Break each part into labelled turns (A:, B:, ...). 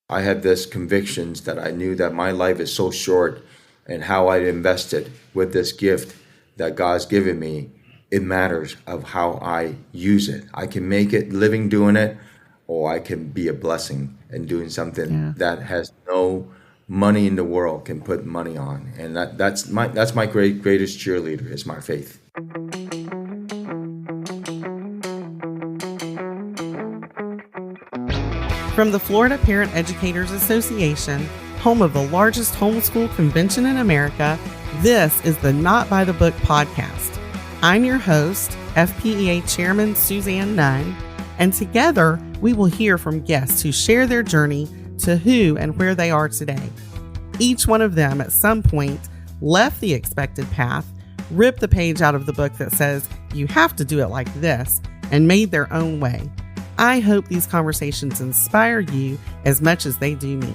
A: I had this convictions that I knew that my life is so short, and how I invested with this gift that God's given me, it matters of how I use it. I can make it living doing it, or I can be a blessing and doing something
B: Yeah.
A: that has no money in the world can put money on. And that's my greatest cheerleader is my faith.
B: From the Florida Parent Educators Association, home of the largest homeschool convention in America, this is the Not by the Book podcast. I'm your host, FPEA Chairman Suzanne Nunn, and together we will hear from guests who share their journey to who and where they are today. Each one of them at some point left the expected path, ripped the page out of the book that says you have to do it like this, and made their own way. I hope these conversations inspire you as much as they do me.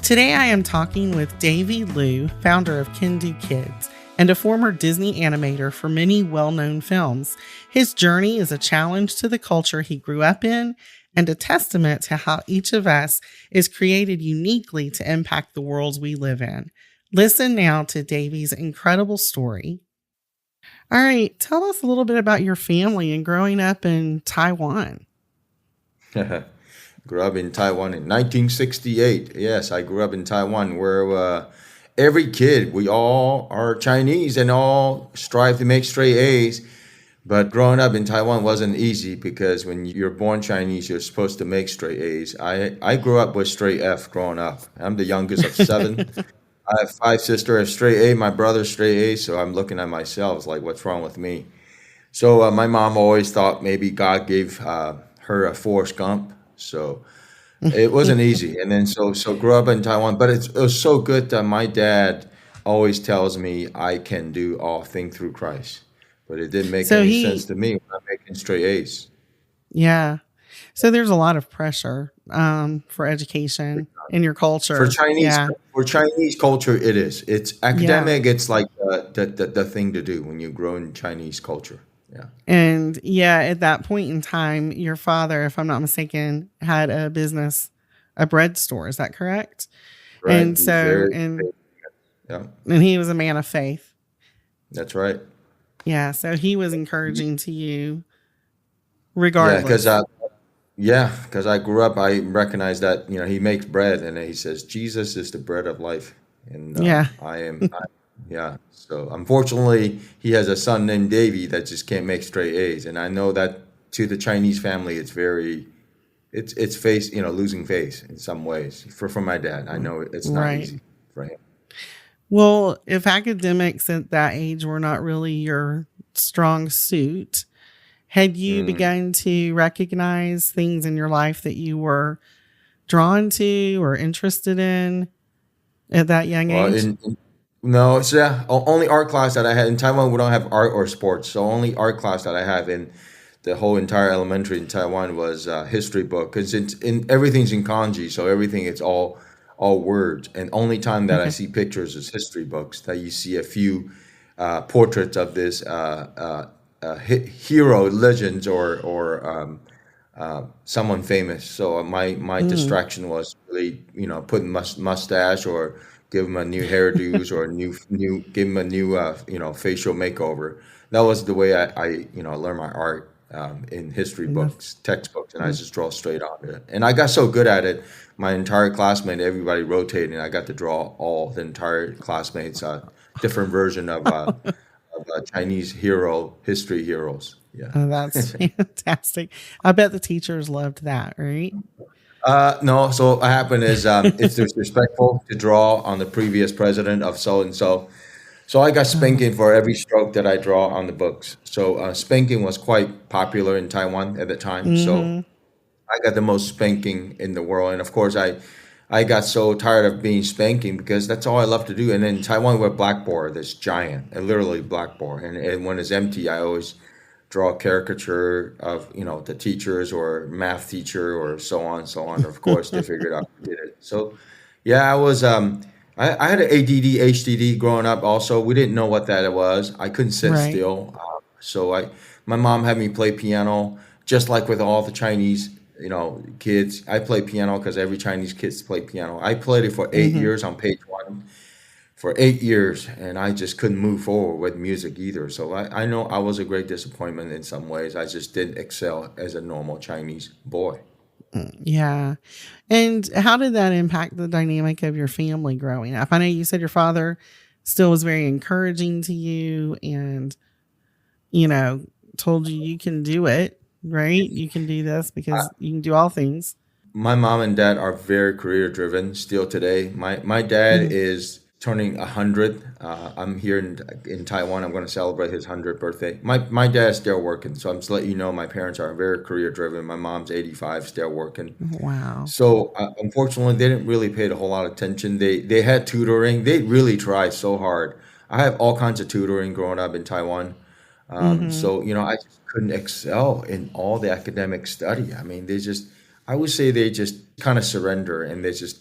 B: Today I am talking with Davy Liu, founder of Kendu Kids, and a former Disney animator for many well-known films. His journey is a challenge to the culture he grew up in and a testament to how each of us is created uniquely to impact the worlds we live in. Listen now to Davy's incredible story. All right, tell us a little bit about your family and growing up in Taiwan.
A: Grew up in Taiwan in 1968. Yes, I grew up in Taiwan where every kid, we all are Chinese and all strive to make straight A's. But growing up in Taiwan wasn't easy because when you're born Chinese, you're supposed to make straight A's. I grew up with straight F growing up. I'm the youngest of seven. I have five sisters, straight A, my brother straight A, so I'm looking at myself like, what's wrong with me? So my mom always thought maybe God gave her a Forrest Gump, so it wasn't easy. And then so grew up in Taiwan, but it was so good that my dad always tells me I can do all things through Christ, but it didn't make
B: So
A: any sense
B: he,
A: to me when I'm making straight A's.
B: yeah. So there's a lot of pressure for education in your
A: For
B: culture.
A: Chinese
B: Yeah.
A: for Chinese culture, it is. It's
B: Yeah.
A: academic. It's like the thing to do when you grow in Chinese culture. Yeah.
B: And yeah, at that point in time, your father, if I'm not mistaken, had a business, a bread store. Is that correct?
A: Right.
B: And
A: He's
B: so,
A: very,
B: and
A: yeah,
B: and he was a man of faith.
A: that's right.
B: Yeah. So he was encouraging to you
A: Yeah, because
B: regardless.
A: I grew up, I recognize that he makes bread, and he says Jesus is the bread of life, and
B: Yeah.
A: yeah. So unfortunately, he has a son named Davy that just can't make straight A's, and I know that to the Chinese family, it's face losing face in some ways. For my dad, I know it's not
B: Right.
A: easy for him.
B: Well, if academics at that age were not really your strong suit, had you
A: Mm.
B: begun to recognize things in your life that you were drawn to or interested in at that young
A: Well,
B: age?
A: no, it's only art class that I had in Taiwan. We don't have art or sports, so only art class that I have in the whole entire elementary in Taiwan was history book because it's in everything's in kanji, so everything it's all words. And only time that I
B: Okay.
A: see pictures is history books that you see a few portraits of this hero legends or someone famous. So my
B: Mm,
A: distraction was really putting mustache or give him a new hairdos or a new give him a new facial makeover. That was the way I learned my art in history
B: and that's-
A: books, textbooks, and I
B: mm.
A: just draw straight on it. And I got so good at it, my entire classmate, everybody rotated, and I got to draw all the entire classmates different version of Chinese hero history heroes. Yeah.
B: Oh, that's fantastic. I bet the teachers loved that, right?
A: No, so what happened is it's disrespectful to draw on the previous president of so and so. So I got
B: Oh,
A: spanking for every stroke that I draw on the books. So spanking was quite popular in Taiwan at the time. So
B: mm-hmm.
A: I got the most spanking in the world, and of course I got so tired of being spanking because that's all I love to do. And in Taiwan, with blackboard, this giant, literally blackboard, and when it's empty, I always draw a caricature of the teachers or math teacher or so on and so on. Of course, they figured out who did it. So yeah, I had an ADD HDD growing up. Also, we didn't know what that was. I couldn't sit
B: Right.
A: still, so my mom had me play piano, just like with all the Chinese. kids. I play piano because every Chinese kids play piano. I played it for 8 years on page one for 8 years, and I just couldn't move forward with music either. So I know I was a great disappointment in some ways. I just didn't excel as a normal Chinese boy.
B: Yeah. And how did that impact the dynamic of your family growing up? I know you said your father still was very encouraging to you and, you know, told you you can do it, right? You can do this because you can do all things.
A: My mom and dad are very career driven still today. My dad
B: Mhm.
A: is turning 100. I'm here in Taiwan. I'm going to celebrate his 100th birthday. My dad's still working, so I'm just letting you know my parents are very career driven. My mom's 85, still working.
B: Wow.
A: So unfortunately, they didn't really pay a whole lot of attention. They had tutoring. They really tried so hard. I have all kinds of tutoring growing up in Taiwan.
B: Hmm.
A: So I just couldn't excel in all the academic study. I mean, I would say they just kind of surrender, and they just,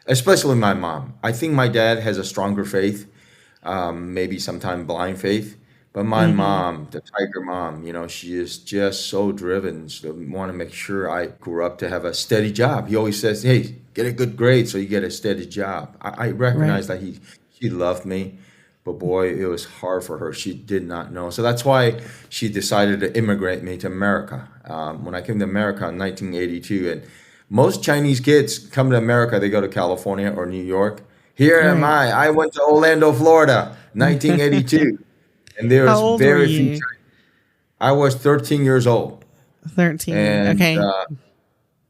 A: especially my mom. I think my dad has a stronger faith, maybe sometimes blind faith. But my
B: Hmm.
A: mom, the tiger mom, she is just so driven. She want to make sure I grew up to have a steady job. He always says, "Hey, get a good grade so you get a steady job." I
B: Right.
A: recognize that she loved me, but boy, it was hard for her. She did not know. So that's why she decided to immigrate me to America. When I came to America in 1982, and most Chinese kids come to America, they go to California or New York. Here am
B: Right.
A: I. I went to Orlando, Florida, 1982, and
B: How
A: there's
B: old were
A: very few.
B: you?
A: I was 13 years old,
B: 13.
A: and
B: Okay.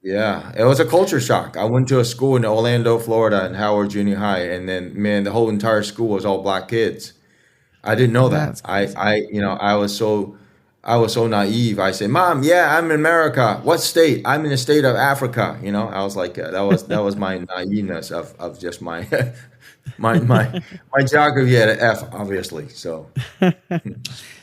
A: yeah, it was a culture shock. I went to a school in Orlando, Florida, in Howard Junior High, and then man, the whole entire school was all black kids. I didn't know that.
B: That's crazy.
A: I was so naive. I said, "Mom, yeah, I'm in America. What state? I'm in the state of Africa." I was like, that was my naiveness of just my my geography at an F, obviously. So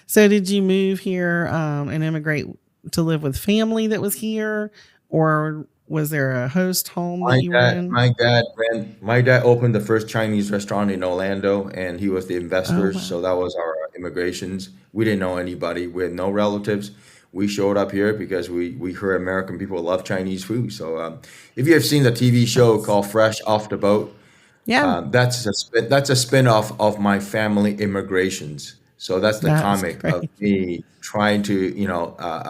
B: So did you move here and immigrate to live with family that was here, or was there a host home that
A: my
B: you were
A: dad,
B: in?
A: my dad opened the first Chinese restaurant in Orlando, and he was the
B: Oh
A: investors.
B: wow.
A: So that was our immigrations. We didn't know anybody. We had no relatives. We showed up here because we heard American people love Chinese food. So if you have seen the TV show
B: That's
A: called Fresh Off the Boat,
B: yeah.
A: that's a spin-off of my family immigrations. So that's the
B: That's
A: comic of
B: great.
A: me trying to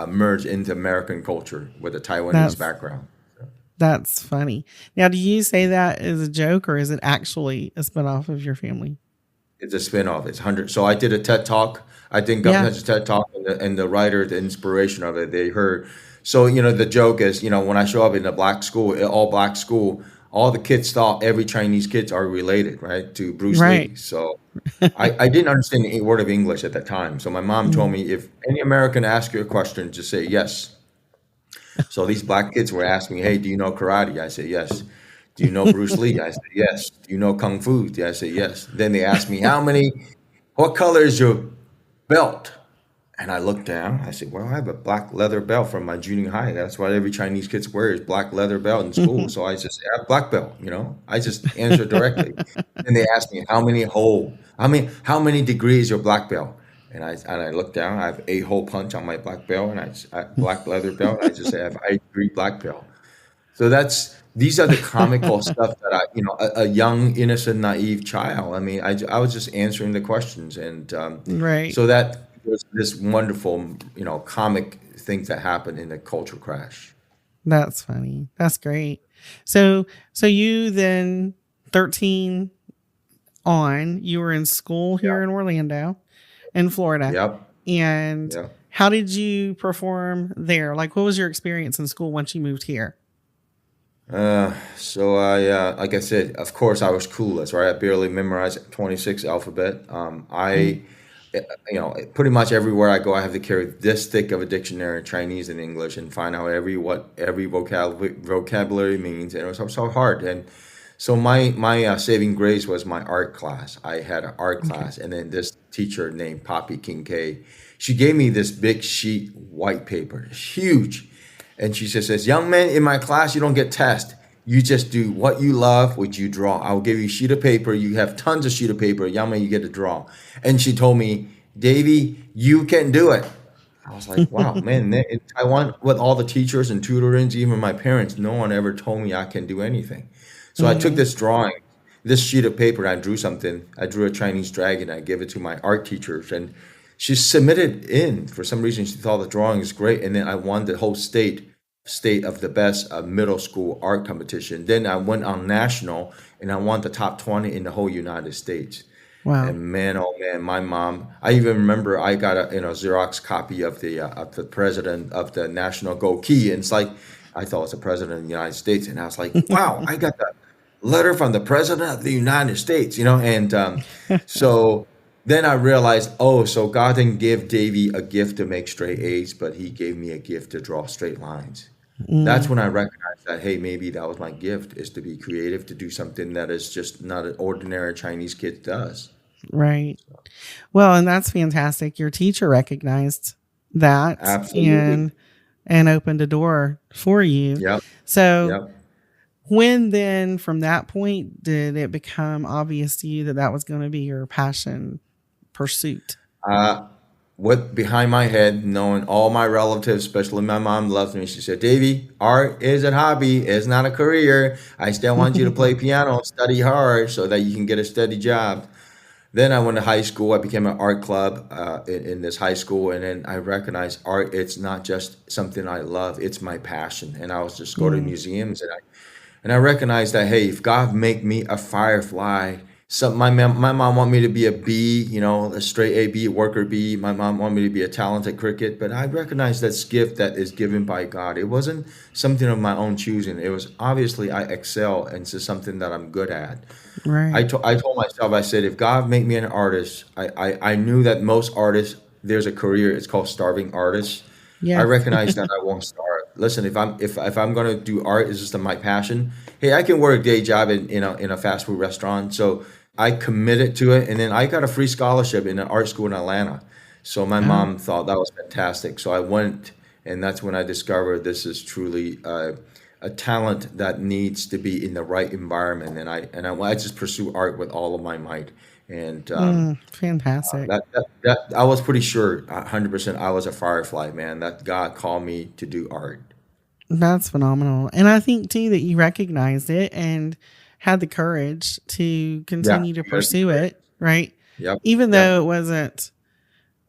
A: merge into American culture with a Taiwanese
B: That's
A: background.
B: that's funny. Now, do you say that as a joke or is it actually a spinoff of your family?
A: It's a spin-off. It's 100. So I did a TED Talk. I did
B: Yeah.
A: Government's TED Talk, and the writer, the inspiration of it, they heard. So, the joke is, when I show up in a black school, all black school, all the kids thought every Chinese kids are related, right, to Bruce
B: Right.
A: Lee. So I didn't understand a word of English at that time. So my mom told
B: Mm.
A: me, if any American asks you a question, just say yes. So these black kids were asking me, "Hey, do you know karate?" I said, "Yes." "Do you know Bruce Lee?" I said, "Yes." "Do you know kung fu?" I said, "Yes." Then they asked me, "What color is your belt?" And I looked down. I said, "Well, I have a black leather belt from my junior high. That's what every Chinese kids wear is black leather belt in school." So I just said, "I have black belt." I just answered directly. And they asked me, how many degrees your black belt?" And I looked down. I have 8-hole punch on my black belt, and black leather belt. I just say I have 8-degree black belt. So these are the comical stuff that a young, innocent, naive child. I mean, I was just answering the questions, and
B: Right.
A: so that was this wonderful, comic things that happened in the culture crash.
B: That's funny. That's great. So you then 13 on, you were in school here
A: Yep,
B: in Orlando, in Florida.
A: yep,
B: And
A: yep.
B: how did you perform there? Like, what was your experience in school once you moved here?
A: So like I said, of course, I was clueless, right? I barely memorized 26 alphabet.
B: Mm.
A: Pretty much everywhere I go, I have to carry this thick of a dictionary in Chinese and English and find out what every vocabulary means, and it was so hard. And so my saving grace was my art class. I had an art
B: Okay.
A: class, and then this teacher named Poppy Kincaid, she gave me this big sheet white paper, huge, and she just says, "Young man, in my class, you don't get tests. You just do what you love, what you draw. I'll give you a sheet of paper. You have tons of sheet of paper. Young man, you get to draw." And she told me, "Davy, you can do it." I was like, wow, man, in Taiwan, with all the teachers and tutorings, even my parents, no one ever told me I can do anything. So I took
B: Mm-hmm.
A: this drawing, this sheet of paper, and I drew something. I drew a Chinese dragon. I gave it to my art teachers, and she submitted in. For some reason, she thought the drawing is great, and then I won the whole state of the best middle school art competition. Then I went on national, and I won the top 20 in the whole United States.
B: Wow.
A: And man, oh man, my mom. I even remember I got a Xerox copy of the president of the National Gold Key, and it's like I thought it was the president of the United States, and I was like, wow, I got the letter from the president of the United States, and so then I realized, oh, so God didn't give Davy a gift to make straight A's, but He gave me a gift to draw straight lines. That's
B: Mm,
A: when I recognized that, hey, maybe that was my gift, is to be creative, to do something that is just not an ordinary Chinese kid does.
B: right. Well, and that's fantastic. Your teacher recognized that
A: Absolutely.
B: and opened a door for you.
A: Yep.
B: So
A: Yep.
B: when then from that point did it become obvious to you that that was going to be your passion pursuit?
A: Uh, what behind my head, knowing all my relatives, especially my mom, loves me. She said, Davy, art is a hobby, it's not a career. I still want you to play piano and study hard so that you can get a steady job. Then I went to high school. I became an art club in this high school, and then I recognized art. It's not just something I love; it's my passion. And I was just go to
B: Mm,
A: museums, and I recognized that, hey, if God make me a firefly, my mom want me to be a bee, a straight A bee, worker bee. My mom want me to be a talented cricket, but I recognize that's gift that is given by God. It wasn't something of my own choosing. It was obviously I excel, and it's something that I'm good at. I,
B: right.
A: to, I told myself, I said, if God make me an artist, I knew that most artists, there's a career, it's called starving artists. I
B: Yeah.
A: recognize that I won't starve. Listen, if I'm gonna do art, it's just my passion. Hey, I can work a day job in a fast food restaurant. So I committed to it, and then I got a free scholarship in an art school in Atlanta. So my
B: Oh.
A: mom thought that was fantastic. So I went, and that's when I discovered this is truly a talent that needs to be in the right environment. And I just pursue art with all of my might. And
B: Fantastic.
A: that I was pretty sure 100% I was a firefly, man. That God called me to do art.
B: That's phenomenal. And I think too that you recognized it and had the courage to
A: Yeah,
B: continue to
A: you gotta be
B: pursue
A: great.
B: it, right?
A: Yep,
B: Even
A: yep.
B: though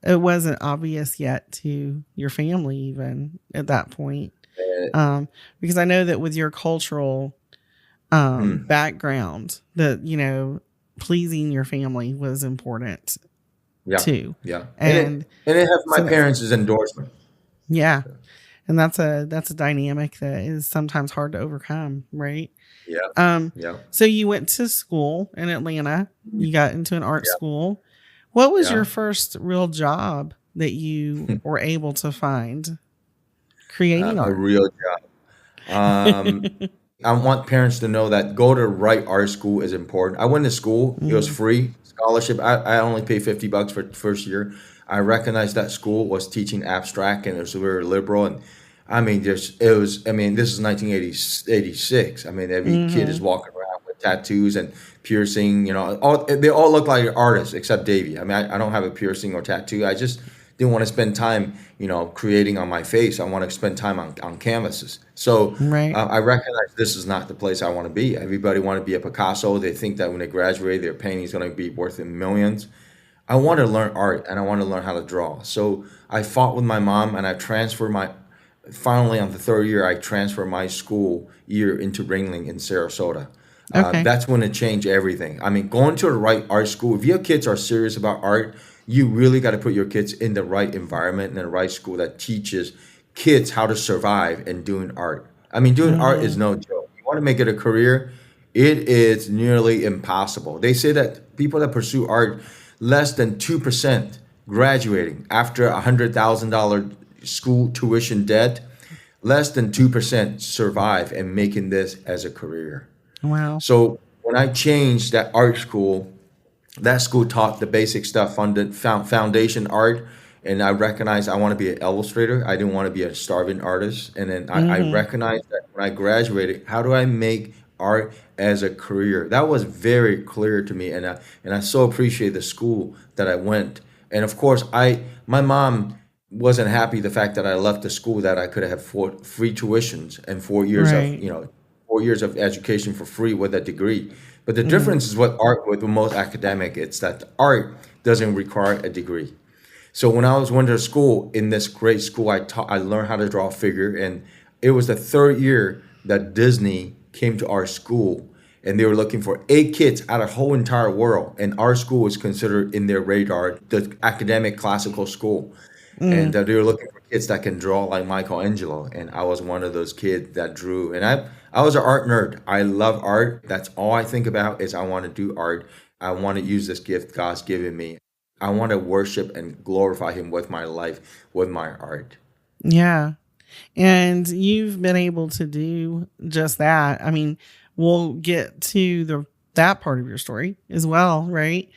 B: it wasn't obvious yet to your family even at that point.
A: Uh,
B: Because I know that with your cultural
A: hmm.
B: background that, pleasing your family was important
A: Yeah,
B: too.
A: yeah. And it
B: And
A: and it has my
B: so that's
A: parents' endorsement.
B: yeah. And that's a dynamic that is sometimes hard to overcome, right?
A: Yeah,
B: Um,
A: yeah,
B: so you went to school in Atlanta. You got into an art
A: yeah,
B: school. What was your
A: yeah.
B: first real job that you were able to find creating
A: A
B: art?
A: real job. I want parents to know that go to right art school is important. I went to school; it was
B: Mm,
A: free scholarship. I only paid $50 for the first year. I recognized that school was teaching abstract and it was very liberal. And I mean, just it was. I mean, this is 1986. I mean, every kid is
B: mm-hmm.
A: walking around with tattoos and piercing. They all look like artists except Davy. I mean, I don't have a piercing or tattoo. I just didn't want to spend time, creating on my face. I want to spend time on canvases. So
B: Right.
A: I recognize this is not the place I want to be. Everybody want to be a Picasso. They think that when they graduate, their painting is going to be worth in millions. I want to learn art and I want to learn how to draw. So I fought with my mom and I transferred finally on the third year, I transferred my school year into Ringling in Sarasota.
B: Okay.
A: That's when it changed everything. I mean, going to the right art school, if your kids are serious about art, you really got to put your kids in the right environment and the right school that teaches kids how to survive in doing art. I mean, doing art is
B: Mm,
A: no joke. You want to make it a career, it is nearly impossible. They say that people that pursue art, less than 2% graduating after $100,000 school tuition debt, less than 2% survive and making this as a career.
B: wow.
A: So when I changed that art school, that school taught the basic stuff, foundation art, and I recognized I want to be an illustrator. I didn't want to be a starving artist. And then I
B: Mm-hmm.
A: recognized that when I graduated, how do I make art as a career? That was very clear to me, and I so appreciate the school that I went. And of course, my mom. wasn't happy the fact that I left the school that I could have free tuitions and 4 years of,
B: Right.
A: 4 years of education for free with a degree. But the
B: Mm-hmm.
A: difference is what art with the most academic, it's that the art doesn't require a degree. So when I was went to school in this great school, I learned how to draw a figure, and it was the third year that Disney came to our school, and they were looking for 8 kids out of the whole entire world, and our school was considered in their radar the academic classical school, and
B: Mm.
A: they were looking for kids that can draw like Michelangelo, and I was one of those kids that drew, and I was an art nerd. I love art. That's all I think about is I want to do art. I want to use this gift God's given me. I want to worship and glorify Him with my life, with my art.
B: Yeah. And you've been able to do just that. I mean, we'll get to that part of your story as well, right?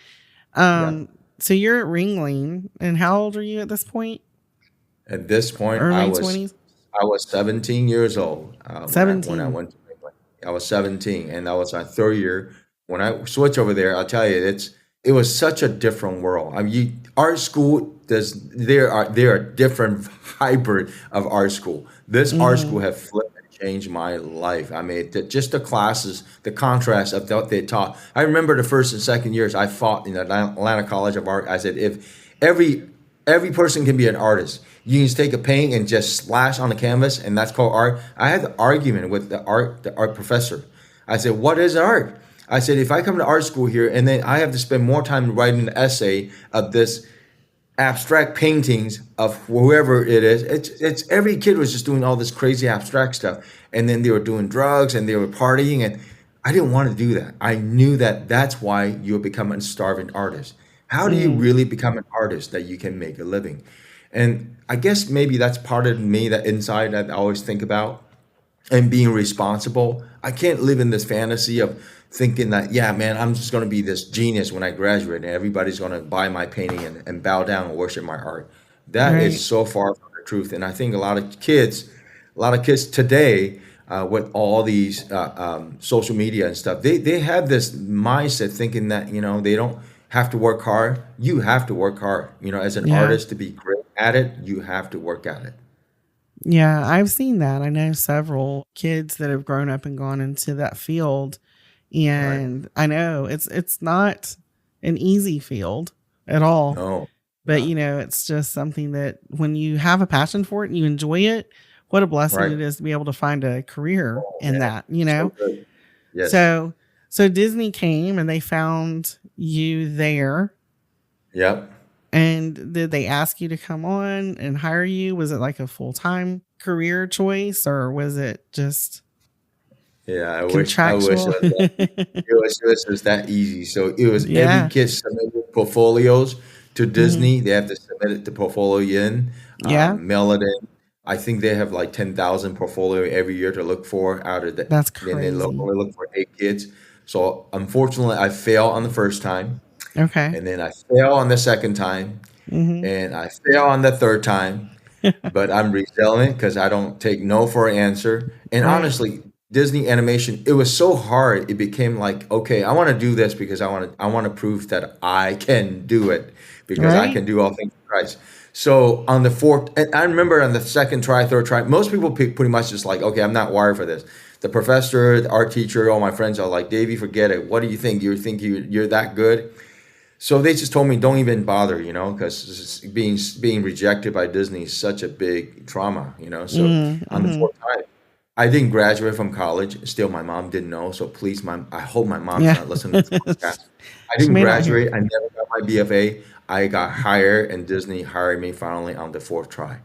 A: Yeah.
B: So you're at Ringling, and how old are you at this point?
A: At this point,
B: Early 20s?
A: I was 17 years old when I
B: 17.
A: went to England. I was 17, and that was my third year. When I switched over there, I'll tell you, it was such a different world. I mean, art school there are different hybrid of art school. This art
B: Mm-hmm.
A: school have flipped and changed my life. I mean, just the classes, the contrast of what they taught. I remember the first and second years I fought in Atlanta College of Art. I said, if every person can be an artist. You can just take a paint and just slash on the canvas, and that's called art. I had an argument with the art professor. I said, "What is art?" I said, "If I come to art school here, and then I have to spend more time writing an essay of this abstract paintings of whoever it is. It's every kid was just doing all this crazy abstract stuff, and then they were doing drugs and they were partying, and I didn't want to do that. I knew that that's why you become a starving artist. How do you
B: Mm.
A: really become an artist that you can make a living? And I guess maybe that's part of me that inside that I always think about and being responsible. I can't live in this fantasy of thinking that, yeah, man, I'm just going to be this genius when I graduate and everybody's going to buy my painting and bow down and worship my art. That is
B: Right.
A: so far from the truth. And I think a lot of kids today, with all these social media and stuff, they have this mindset thinking that, they don't have to work hard. You have to work hard. As an
B: Yeah.
A: artist to be great at it, you have to work at it.
B: Yeah. I've seen that. I know several kids that have grown up and gone into that field.
A: Right.
B: And I know it's not an easy field at all.
A: No.
B: But
A: Yeah.
B: it's just something that when you have a passion for it and you enjoy it, what a blessing
A: Right.
B: it is to be able to find a career
A: Oh,
B: in
A: man.
B: that.
A: So good. Yes.
B: So so Disney came and they found you there.
A: Yep.
B: And did they ask you to come on and hire you? Was it like a full-time career choice, or was it just
A: Yeah. I wish it
B: contractual?
A: was that. It was that easy. So it was every
B: Yeah.
A: kid submitted portfolios to
B: Hmm.
A: Disney. They have to submit it to portfolio in,
B: Yeah.
A: mail it in. I think they have like 10,000 portfolio every year to look for out of the,
B: That's
A: then they
B: crazy.
A: only look for 8 kids. So unfortunately, I failed on the first time,
B: Okay.
A: and then I failed on the second time,
B: Hmm.
A: and I failed on the third time. But I'm resilient because I don't take no for an answer. And
B: Right.
A: honestly, Disney animation, it was so hard. It became like, okay, I want to do this because I want to prove that I can do it because I
B: Right.
A: can do all things in Christ. So on the fourth, and I remember on the second try, third try, most people pretty much just like, okay, I'm not wired for this. The professor, the art teacher, all my friends are like, Davey, forget it. What do you think? You think you're that good? So they just told me don't even bother, because being rejected by Disney is such a big trauma. So on the
B: Mm-hmm.
A: fourth time, I didn't graduate from college. Still, my mom didn't know. So please, I hope my mom's
B: Yeah.
A: not listening to this podcast. I
B: She
A: didn't
B: may not hear.
A: graduate. I never got my BFA. I got hired, and Disney hired me finally on the fourth try.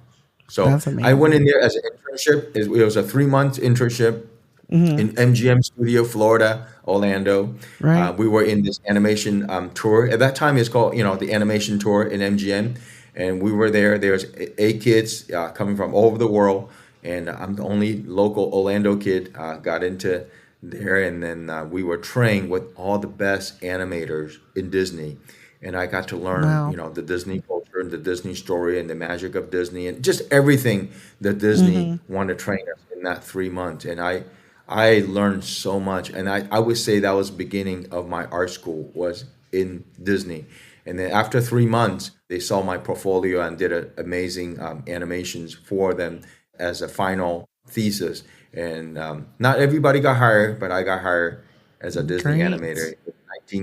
A: So
B: That's
A: I went in
B: amazing.
A: there as an internship. It was a 3 month internship
B: Hmm.
A: in MGM Studio, Florida, Orlando.
B: Right.
A: We were in this animation tour. At that time, it's called, the animation tour in MGM. And we were there. There's 8 kids coming from all over the world. And I'm the only local Orlando kid got into there. And then we were trained with all the best animators in Disney. And I got to learn,
B: Wow.
A: the Disney culture and the Disney story and the magic of Disney and just everything that Disney
B: Hmm.
A: wanted to train us in that 3 months. And I learned so much, and I would say that was the beginning of my art school was in Disney, And then after 3 months, they saw my portfolio and did amazing animations for them as a final thesis. And not everybody got hired, but I got hired as a Disney animator
B: Great.
A: in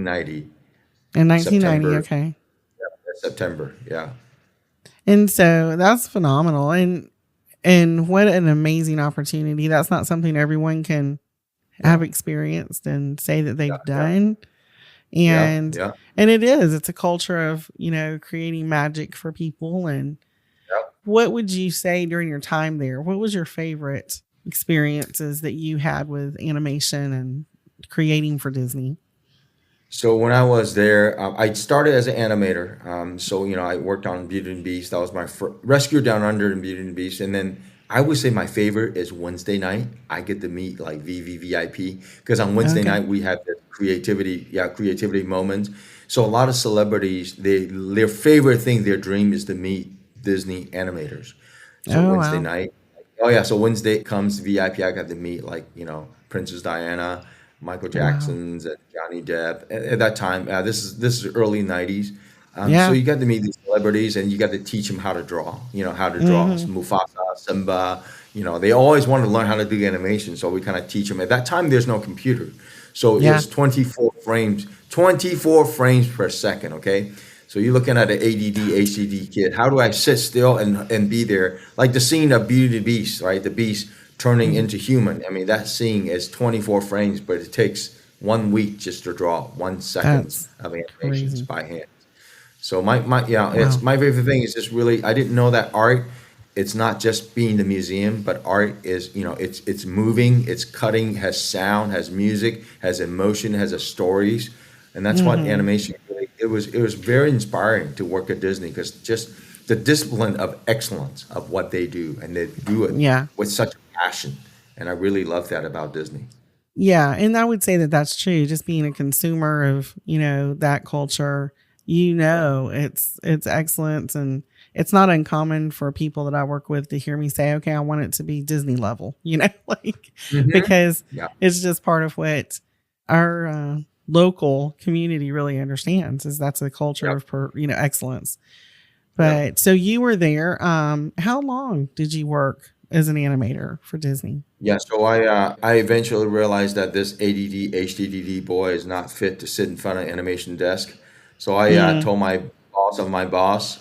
A: 1990,
B: In 1990,
A: September.
B: okay.
A: September, yeah.
B: And so that's phenomenal. And what an amazing opportunity. That's not something everyone can have
A: Yeah,
B: experienced and say that
A: yeah,
B: they've
A: yeah,
B: done.
A: yeah,
B: And
A: yeah,
B: and it's a culture of, creating magic for people. And
A: yeah.
B: what would you say during your time there? What was your favorite experiences that you had with animation and creating for Disney?
A: So when I was there, I started as an animator. So I worked on Beauty and the Beast. That was my Rescue Down Under and Beauty and the Beast. And then I would say my favorite is Wednesday night. I get to meet like VVVIP because on Wednesday
B: Okay.
A: night we have the creativity moments. So a lot of celebrities, their favorite thing, their dream is to meet Disney animators. So
B: Oh,
A: Wednesday
B: wow.
A: night, oh yeah, so Wednesday comes VIP. I got to meet like Princess Diana, Michael
B: Wow.
A: Jackson's, and Johnny Depp. At that time, this is early '90s. So
B: Yeah.
A: you got to meet these celebrities, and you got to teach them how to draw. How to draw
B: Hmm.
A: Mufasa, Simba. They always wanted to learn how to do animation, so we kind of teach them. At that time, there's no computer, so it
B: Yeah.
A: was 24 frames per second. Okay, so you're looking at an ADD, HDD kid. How do I sit still and be there? Like the scene of Beauty and the Beast, right? The Beast turning
B: Mhm.
A: into human. I mean, that scene is 24 frames, but it takes 1 week just to draw 1 second
B: That's
A: of animations
B: crazy.
A: by hand. So my yeah, it's
B: Wow.
A: my favorite thing is just really I didn't know that art. It's not just being the museum, but art is it's moving, it's cutting, has sound, has music, has emotion, has a stories, and that's what
B: Hmm.
A: animation really. It was very inspiring to work at Disney because just the discipline of excellence of what they do, and they do it
B: Yeah.
A: with such passion, and I really love that about Disney.
B: Yeah, and I would say that that's true. Just being a consumer of, that culture,
A: Yeah.
B: it's excellence, and it's not uncommon for people that I work with to hear me say, "Okay, I want it to be Disney level," like
A: Hmm.
B: because
A: Yeah.
B: it's just part of what our local community really understands is that's a culture
A: Yep.
B: of excellence.
A: Yep.
B: But so you were there. How long did you work as an animator for Disney?
A: Yeah, so I eventually realized that this ADD HDD boy is not fit to sit in front of an animation desk. So I
B: Mm,
A: told my boss of my boss,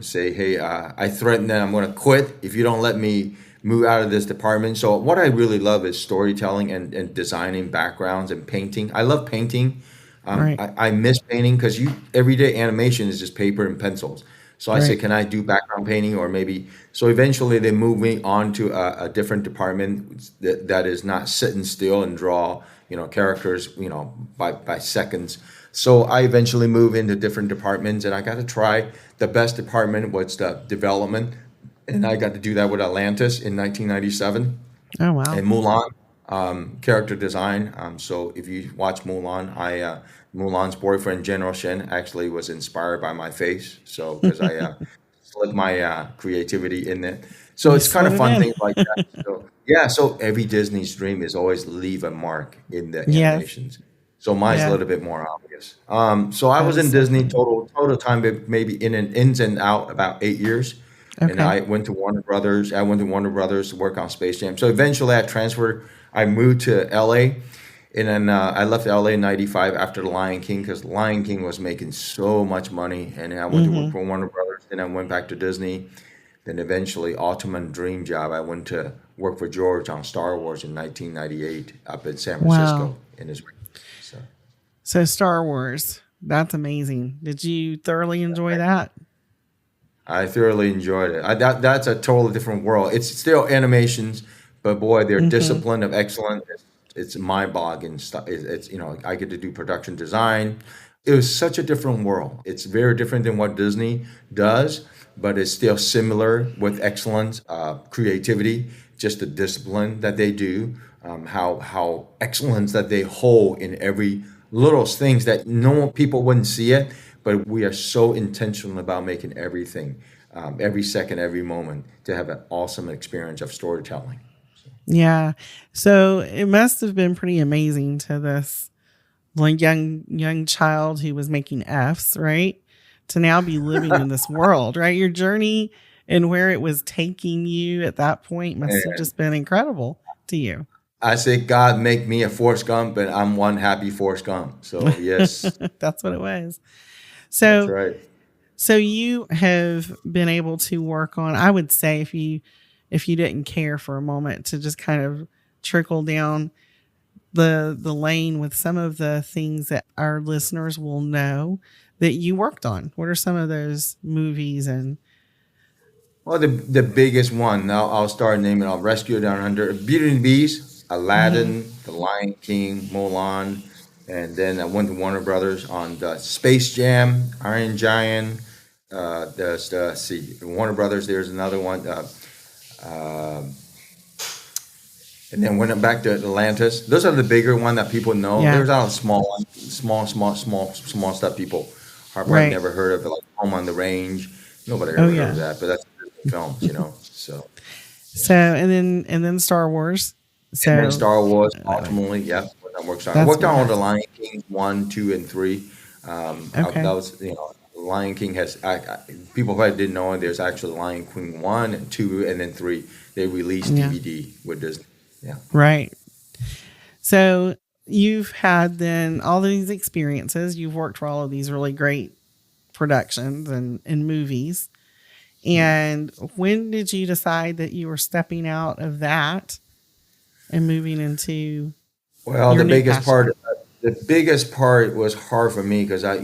A: say, hey, I threatened that I'm going to quit if you don't let me move out of this department. So what I really love is storytelling and designing backgrounds and painting. I love painting.
B: right,
A: I miss painting because everyday animation is just paper and pencils. So I said,
B: right.
A: can I do background painting or maybe? So eventually they moved me on to a different department that is not sitting still and draw, characters, by seconds. So I eventually moved into different departments and I got to try the best department was the development. And I got to do that with Atlantis in 1997
B: Oh, wow.
A: and Mulan, character design. So if you watch Mulan, Mulan's boyfriend General Shen actually was inspired by my face. So because I slid my creativity in it. So
B: You
A: it's kind
B: slid
A: of
B: it
A: fun
B: in.
A: things like that. So yeah, so every Disney's dream is always leave a mark in the
B: Yes.
A: animations. So mine's a
B: Yeah.
A: little bit more obvious. So I
B: That
A: was
B: is
A: in
B: so
A: Disney
B: funny.
A: total time, maybe ins and out about 8 years. And
B: Okay.
A: I went to Warner Brothers. I went to Warner Brothers to work on Space Jam. So eventually I transferred. I moved to LA. And then I left LA in '95 after the Lion King because Lion King was making so much money. And then I went to work
B: Hmm.
A: for Warner Brothers. Then I went back to Disney. Then eventually, ultimate dream job, I went to work for George on Star Wars in 1998 up in San
B: Wow.
A: Francisco in his. So
B: So Star Wars. That's amazing. Did you thoroughly enjoy that?
A: I thoroughly enjoyed it. That's a totally different world. It's still animations, but boy, their
B: Hmm.
A: discipline of excellence, it's mind-boggling stuff. I get to do production design. It was such a different world. It's very different than what Disney does, but it's still similar with excellence, creativity, just the discipline that they do, how excellence that they hold in every little things that no people wouldn't see it, but we are so intentional about making everything, every second, every moment, to have an awesome experience of storytelling.
B: Yeah. So it must have been pretty amazing to this like young child who was making F's, right? to now be living in this world, right? Your journey and where it was taking you at that point must have
A: And
B: just been incredible to you.
A: I say, God, make me a Forrest Gump, and I'm one happy Forrest Gump. So yes,
B: That's what it was.
A: that's
B: So,
A: right.
B: so you have been able to work on, I would say, if you didn't care for a moment, to just kind of trickle down the lane with some of the things that our listeners will know that you worked on. What are some of those movies? And
A: Well, the biggest one. Now I'll start naming. I'll Rescue Down Under, Beauty and the Beast,
B: Mhm.
A: Aladdin, The Lion King, Mulan, and then I went to Warner Brothers on the Space Jam, Iron Giant. See Warner Brothers. There's another one, uh, and then went back to Atlantis. Those are the bigger one that people know.
B: Yeah,
A: There's a lot of small stuff people probably
B: right.
A: never heard of, like Home on the Range. Nobody
B: Oh
A: ever heard of
B: yeah.
A: that, but that's films. So.
B: So and then Star Wars.
A: And then
B: So
A: Star Wars,
B: uh,
A: ultimately, yeah. I
B: that's
A: worked on all the
B: fantastic.
A: Lion King 1, 2, and 3. That
B: Okay.
A: was, Lion King has, people probably didn't know, there's actually Lion King 1 and 2, and then 3. They released
B: Yeah.
A: DVD with Disney. Yeah.
B: Right. So you've had then all these experiences. You've worked for all of these really great productions and movies. And when did you decide that you were stepping out of that and moving into
A: Well,
B: your
A: the
B: new
A: biggest
B: passion?
A: part, was hard for me because I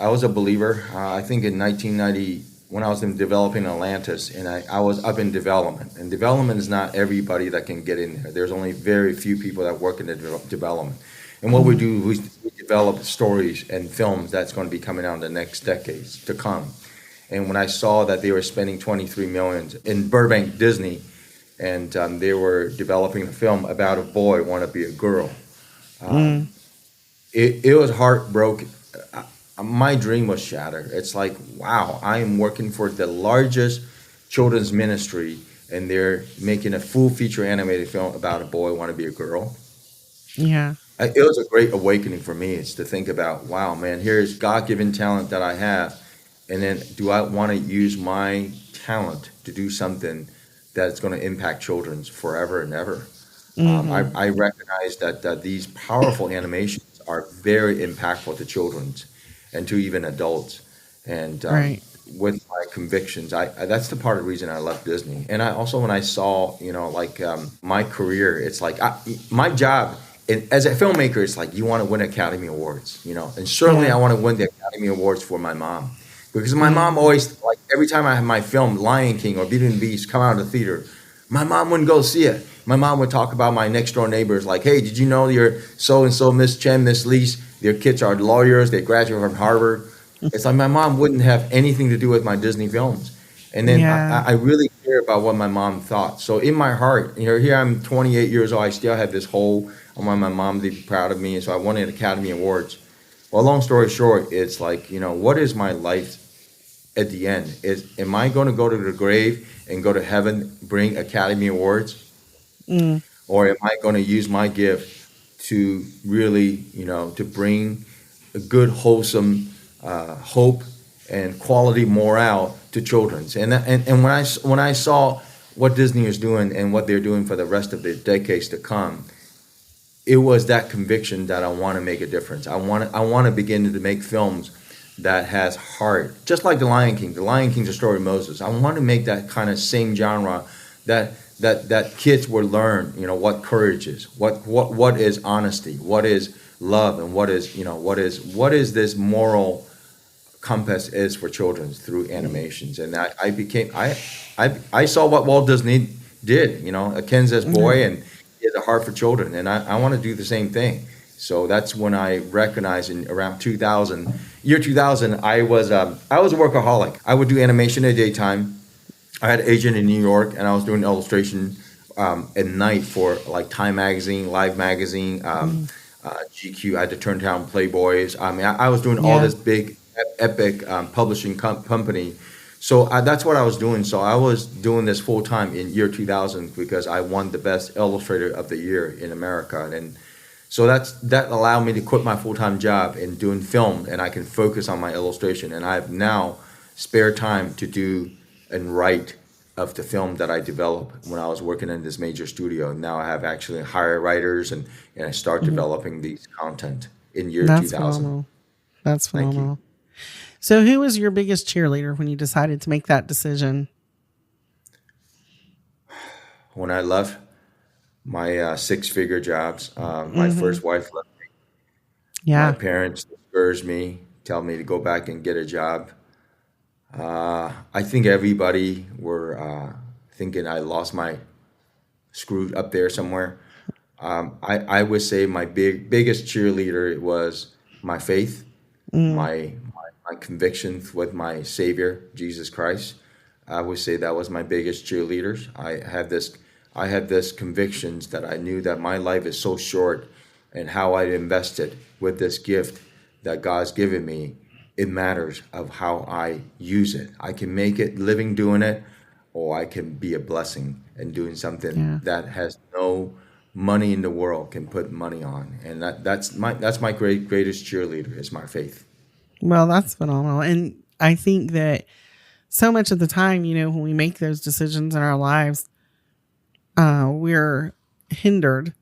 A: was a believer. I think in 1990 when I was in developing Atlantis, and I was up in development. And development is not everybody that can get in there. There's only very few people that work in the development. And what we
B: Mhm.
A: do, we develop stories and films that's going to be coming out in the next decades to come. And when I saw that they were spending 23 million in Burbank, Disney, and they were developing a film about a boy want to be a girl.
B: Mm.
A: It was heartbroken. My dream was shattered. It's like, wow, I am working for the largest children's ministry, and they're making a full feature animated film about a boy want to be a girl.
B: Yeah.
A: It was a great awakening for me. It's to think about, wow, man, here's God-given talent that I have, and then do I want to use my talent to do something that's going to impact children's forever and ever?
B: Hmm.
A: I recognize that these powerful animations are very impactful to children's and to even adults. And
B: Right.
A: with my convictions, that's the part of the reason I love Disney. And I also, when I saw, like my career, it's like my job as a filmmaker, it's like you want to win Academy Awards, and certainly
B: Yeah.
A: I want to win the Academy Awards for my mom. Because my
B: Mm.
A: mom always, like every time I have my film, Lion King or Beauty and the Beast, come out of the theater, my mom wouldn't go see it. My mom would talk about my next door neighbors, like, hey, did you know your so and so, Miss Chen, Miss Lee's, their kids are lawyers, they graduated from Harvard. It's like my mom wouldn't have anything to do with my Disney films. And then
B: Yeah.
A: I really care about what my mom thought. So in my heart, here I'm 28 years old, I still have this whole, I want my mom to be proud of me. And so I wanted Academy Awards. Well, long story short, it's like, what is my life at the end? Am I going to go to the grave and go to heaven, bring Academy Awards?
B: Mm.
A: Or am I going to use my gift to really, to bring a good, wholesome hope and quality morale to children's? And when I saw what Disney is doing and what they're doing for the rest of the decades to come, it was that conviction that I want to make a difference. I want to begin to make films that has heart, just like The Lion King. The Lion King's a story of Moses. I want to make that kind of same genre that kids will learn. What courage is, what is honesty, what is love, and what is this moral compass is for children through animations. And I saw what Walt Disney did, a Kansas boy,
B: Yeah.
A: and he has a heart for children, and I want to do the same thing. So that's when I recognized in around 2000, year 2000, I was a workaholic. I would do animation at daytime. I had an agent in New York, and I was doing illustration at night for like Time Magazine, Live Magazine,
B: Mm.
A: GQ. I had to turn down Playboys. I mean, I was doing all
B: Yeah.
A: this big, epic publishing company. So that's what I was doing. So I was doing this full time in year 2000 because I won the best illustrator of the year in America. And So that allowed me to quit my full-time job and doing film, and I can focus on my illustration. And I have now spare time to do and write of the film that I developed when I was working in this major studio. Now I have actually hire writers, and I start developing these content in year
B: That's
A: 2000.
B: phenomenal. That's
A: Thank you.
B: phenomenal. So who was your biggest cheerleader when you decided to make that decision?
A: When I left my six-figure jobs, my first wife left me. My
B: Yeah.
A: parents discouraged me, tell me to go back and get a job. I think everybody were thinking I lost my screw up there somewhere. I would say my biggest cheerleader was my faith, my convictions with my Savior, Jesus Christ. I would say that was my biggest cheerleaders. I had this convictions that I knew that my life is so short, and how I invested with this gift that God's given me, it matters of how I use it. I can make it living doing it, or I can be a blessing and doing something that has no money in the world can put money on. And that's my greatest cheerleader is my faith.
B: Well, that's phenomenal. And I think that so much of the time, when we make those decisions in our lives, we're hindered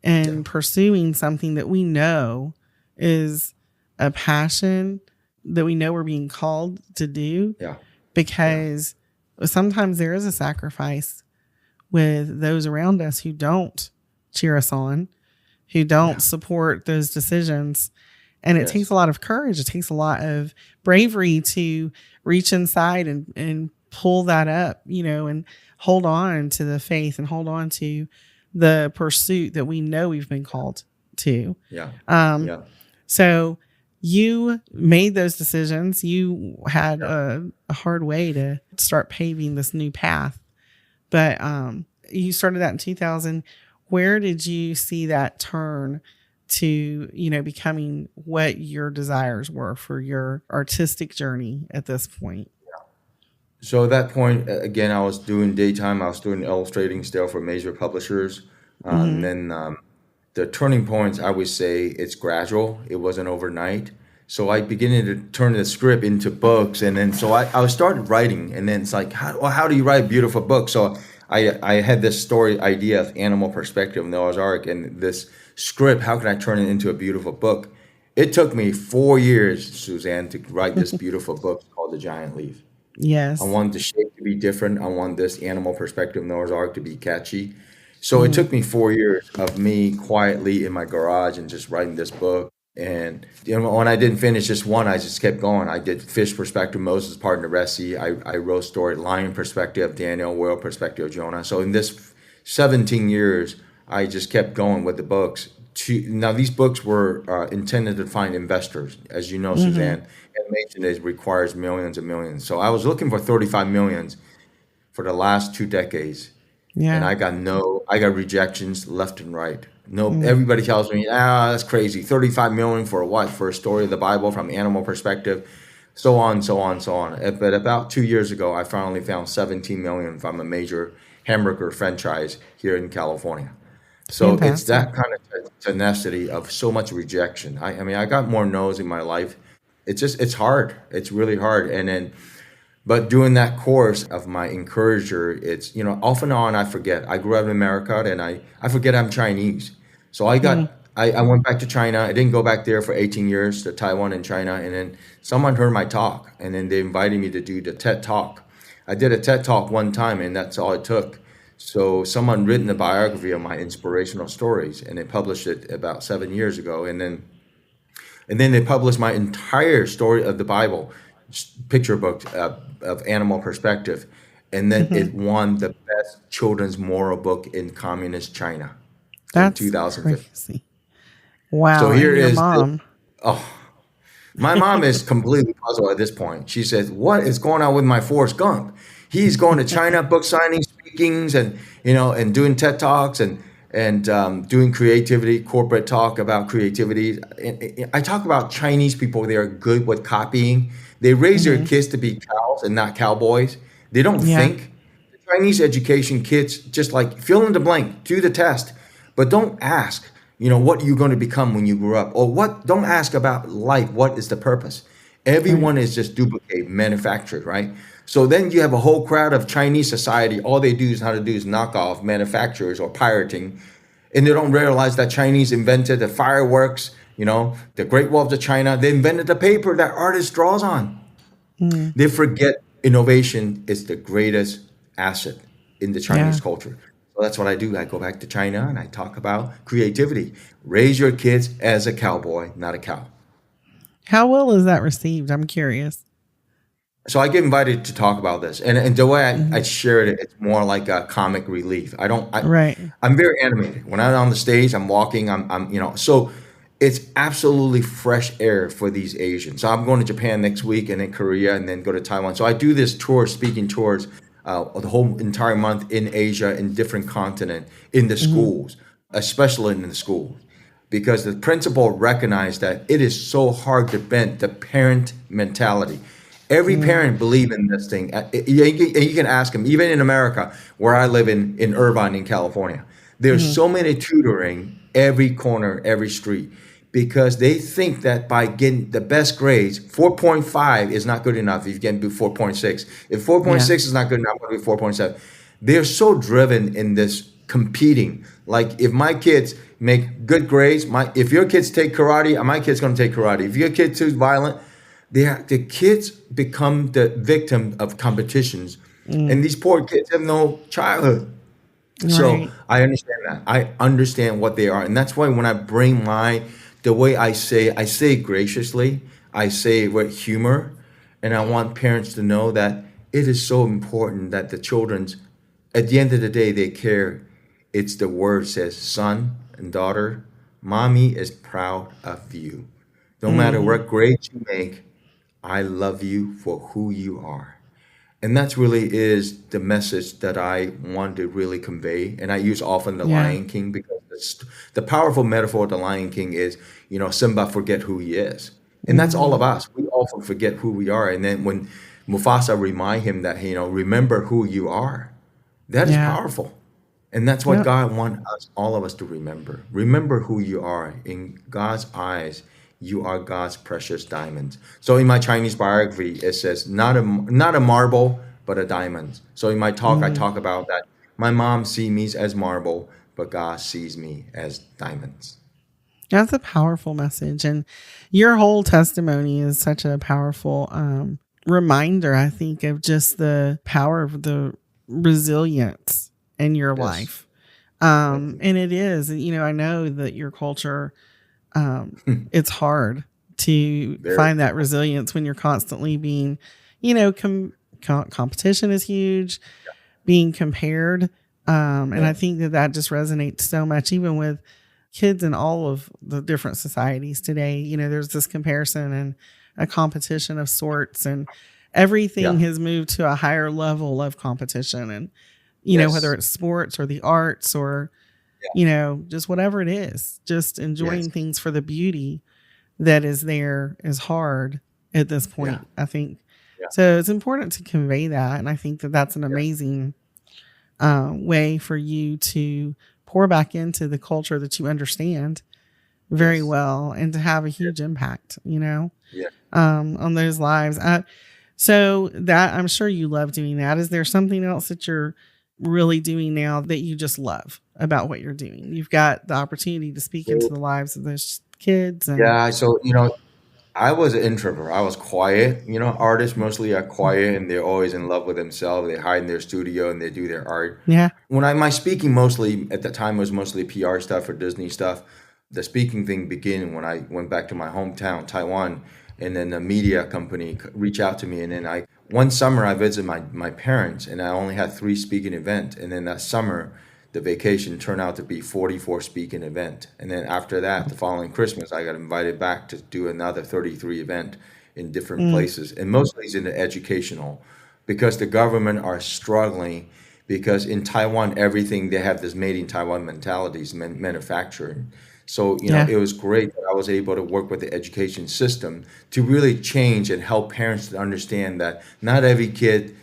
B: in pursuing something that we know is a passion that we know we're being called to do.
A: Yeah.
B: Because sometimes there is a sacrifice with those around us who don't cheer us on, who don't support those decisions. And it takes a lot of courage. It takes a lot of bravery to reach inside and pull that up, and hold on to the faith and hold on to the pursuit that we know we've been called to. So you made those decisions. You had a hard way to start paving this new path, but you started that in 2000. Where did you see that turn to, becoming what your desires were for your artistic journey at this point?
A: So at that point, again, I was doing daytime. I was doing illustrating still for major publishers. And then the turning points, I would say it's gradual. It wasn't overnight. So I began to turn the script into books. And then so I started writing. And then it's like, how do you write a beautiful book? So I had this story idea of animal perspective, Noah's Ark, and this script, how can I turn it into a beautiful book? It took me 4 years, Suzanne, to write this beautiful book called The Giant Leaf.
B: Yes.
A: I wanted the shape to be different. I want this animal perspective Noah's Ark to be catchy. So it took me 4 years of me quietly in my garage and just writing this book. And when I didn't finish just one, I just kept going. I did fish perspective, Moses part in the Red Sea. I wrote story, lion perspective, Daniel, whale perspective, Jonah. So in this 17 years, I just kept going with the books. Now, these books were intended to find investors. As you know, Suzanne, animation requires millions and millions. So I was looking for 35 millions for the last 2 decades. Yeah. And I got rejections left and right. Everybody tells me, that's crazy. 35 million for what? For a story of the Bible from animal perspective, so on, so on, so on. But about 2 years ago, I finally found 17 million from a major hamburger franchise here in California. So it's that kind of tenacity of so much rejection. I mean, I got more no's in my life. It's hard. It's really hard. But doing that course of my encourager, it's, off and on I forget. I grew up in America, and I forget I'm Chinese. So I went back to China. I didn't go back there for 18 years to Taiwan and China. And then someone heard my talk, and then they invited me to do the TED Talk. I did a TED Talk one time, and that's all it took. So someone written a biography of my inspirational stories, and they published it about 7 years ago. And then they published my entire story of the Bible, picture book of animal perspective. And then it won the best children's moral book in communist China in 2015.
B: Crazy. Wow.
A: So here
B: your
A: is
B: mom.
A: My mom is completely puzzled at this point. She says, what is going on with my Forrest Gump? He's going to China, book signings, speakings, and doing TED Talks and doing creativity, corporate talk about creativity. And I talk about Chinese people. They are good with copying. They raise their kids to be cows and not cowboys. They don't think. The Chinese education kids just like fill in the blank, do the test, but don't ask. what you're going to become when you grow up, or what. Don't ask about life. What is the purpose?
B: Right.
A: Everyone is just duplicate, manufactured, right? So then you have a whole crowd of Chinese society. All they do is how to do is knock off manufacturers or pirating, and they don't realize that Chinese invented the fireworks. The Great Wall of China. They invented the paper that artist draws on.
B: Mm.
A: They forget innovation is the greatest asset in the
B: Yeah.
A: Chinese culture. So that's what I do. I go back to China and I talk about creativity. Raise your kids as a cowboy, not a cow.
B: How well is that received? I'm curious.
A: So I get invited to talk about this, and the way I
B: Hmm.
A: share it, it's more like a comic relief. I don't.
B: Right.
A: I'm very animated. When I'm on the stage, I'm walking. So it's absolutely fresh air for these Asians. So I'm going to Japan next week, and then Korea, and then go to Taiwan. So I do this tour, speaking tours, the whole entire month in Asia, in different continent, in the
B: Hmm.
A: schools, especially in the schools, because the principal recognized that it is so hard to bend the parent mentality. Every
B: Mm.
A: parent believe in this thing. You can ask them, even in America, where I live in Irvine, in California. There's
B: Hmm.
A: so many tutoring every corner, every street, because they think that by getting the best grades, 4.5 is not good enough if you can do 4.6. If
B: Yeah.
A: 4.6 is not good enough, I'm going to do 4.7. They're so driven in this competing. Like, if my kids make good grades, if your kids take karate, my kid's going to take karate. If your kid's too violent, the kids become the victim of competitions, and
B: Mm.
A: these poor kids have no childhood. So
B: Right.
A: I understand that. I understand what they are, and that's why when I bring the way I say graciously, I say with humor, and I want parents to know that it is so important that the children's, at the end of the day, they care. It's the word says, son and daughter, mommy is proud of you. No matter
B: Hmm.
A: what grades you make, I love you for who you are. And that's really is the message that I want to really convey. And I use often the
B: Yeah.
A: Lion King, because the powerful metaphor of the Lion King is, Simba forget who he is. And that's all
B: Hmm.
A: of us. We often forget who we are. And then when Mufasa remind him that, remember who you are, that is
B: Yeah.
A: powerful. And that's what
B: Yep.
A: God wants us, all of us, to remember. Remember who you are. In God's eyes, you are God's precious diamonds. So in my Chinese biography, it says not a marble, but a diamond. So in my talk, I
B: Hmm.
A: talk about that. My mom sees me as marble, but God sees me as diamonds.
B: That's a powerful message. And your whole testimony is such a powerful reminder, I think, of just the power of the resilience in your
A: Yes.
B: life.
A: Thank you.
B: And it is, I know that your culture, it's hard to
A: Very.
B: find that resilience when you're constantly being, competition is huge, being compared. And I
A: Yeah.
B: think that just resonates so much, even with kids in all of the different societies today. There's this comparison and a competition of sorts, and everything
A: Yeah.
B: has moved to a higher level of competition. And, whether
A: Yes.
B: it's sports or the arts or, just whatever it is, just
A: Yes.
B: enjoying things for the beauty that is there is hard at this
A: Yeah.
B: point, I think.
A: Yeah.
B: So it's important to convey that. And I think that that's an
A: Yeah.
B: amazing way for you to pour back into the culture that you understand very
A: Yes.
B: well and to have a
A: Yeah.
B: huge impact,
A: Yeah.
B: on those lives. So that I'm sure you love doing that. Is there something else that you're really doing now that you just love about what you're doing? You've got the opportunity to speak into
A: So,
B: the lives of those kids and
A: yeah. So, I was an introvert. I was quiet. Artists mostly are quiet, and they're always in love with themselves. They hide in their studio and they do their art.
B: yeah.
A: My speaking mostly at the time was mostly PR stuff or Disney stuff. The speaking thing began when I went back to my hometown, Taiwan, and then the media company reached out to me. And then one summer I visited my parents, and I only had 3 speaking events. And then that summer, the vacation turned out to be 44 speaking event. And then after that, the following Christmas, I got invited back to do another 33 event in different
B: Mm,
A: places, and mostly it's in the educational, because the government are struggling, because in Taiwan, everything they have this made in Taiwan mentalities, manufacturing. So,
B: yeah.
A: it was great that I was able to work with the education system to really change and help parents to understand that not every kid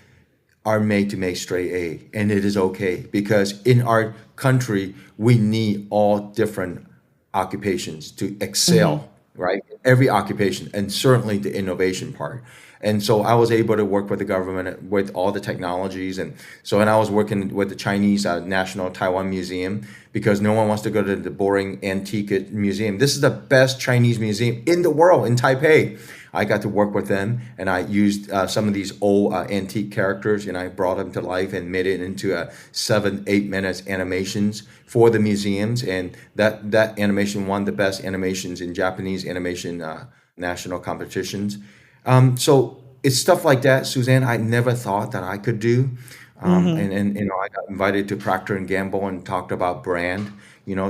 A: are made to make straight A, and it is okay, because in our country we need all different occupations to
B: Mm-hmm.
A: excel, right? Every occupation, and certainly the innovation part. And so I was able to work with the government with all the technologies. And I was working with the Chinese National Taiwan Museum because no one wants to go to the boring antique museum. This is the best Chinese museum in the world in Taipei. I got to work with them, and I used some of these old antique characters, and I brought them to life and made it into 7, 8 minutes animations for the museums. And that animation won the best animations in Japanese animation national competitions. So it's stuff like that, Suzanne. I never thought that I could do.
B: Mm-hmm.
A: And I got invited to Procter and Gamble and talked about brand.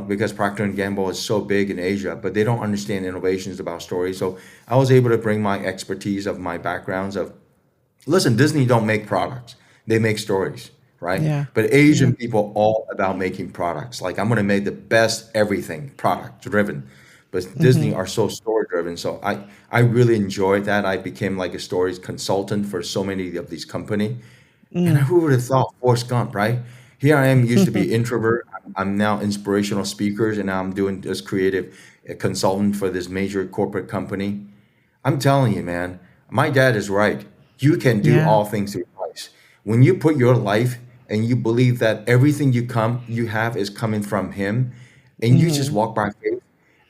A: Because Procter and Gamble is so big in Asia, but they don't understand innovations about stories. So I was able to bring my expertise of my backgrounds of, listen, Disney don't make products; they make stories, right?
B: Yeah.
A: But Asian people all about making products. Like I'm gonna make the best everything product driven, but
B: Mm-hmm.
A: Disney are so story driven. So I really enjoyed that. I became like a stories consultant for so many of these company. And
B: Mm.
A: who would have thought Forrest Gump, right? Here I am, used to be introvert. I'm now inspirational speakers, and now I'm doing this creative consultant for this major corporate company. I'm telling you, man, my dad is right. You can do
B: Yeah.
A: all things through Christ. When you put your life and you believe that everything you have is coming from Him, and you just
B: Mm-hmm.
A: walk by faith.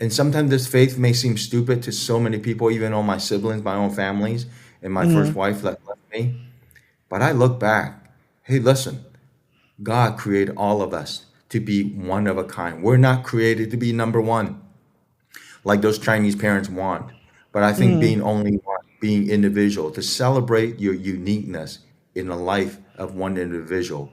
A: And sometimes this faith may seem stupid to so many people, even all my siblings, my own families, and my
B: Mm-hmm.
A: first wife that left me. But I look back, hey, listen, God created all of us to be one of a kind. We're not created to be number one like those Chinese parents want. But I think
B: Mm.
A: being only one, being individual, to celebrate your uniqueness in the life of one individual,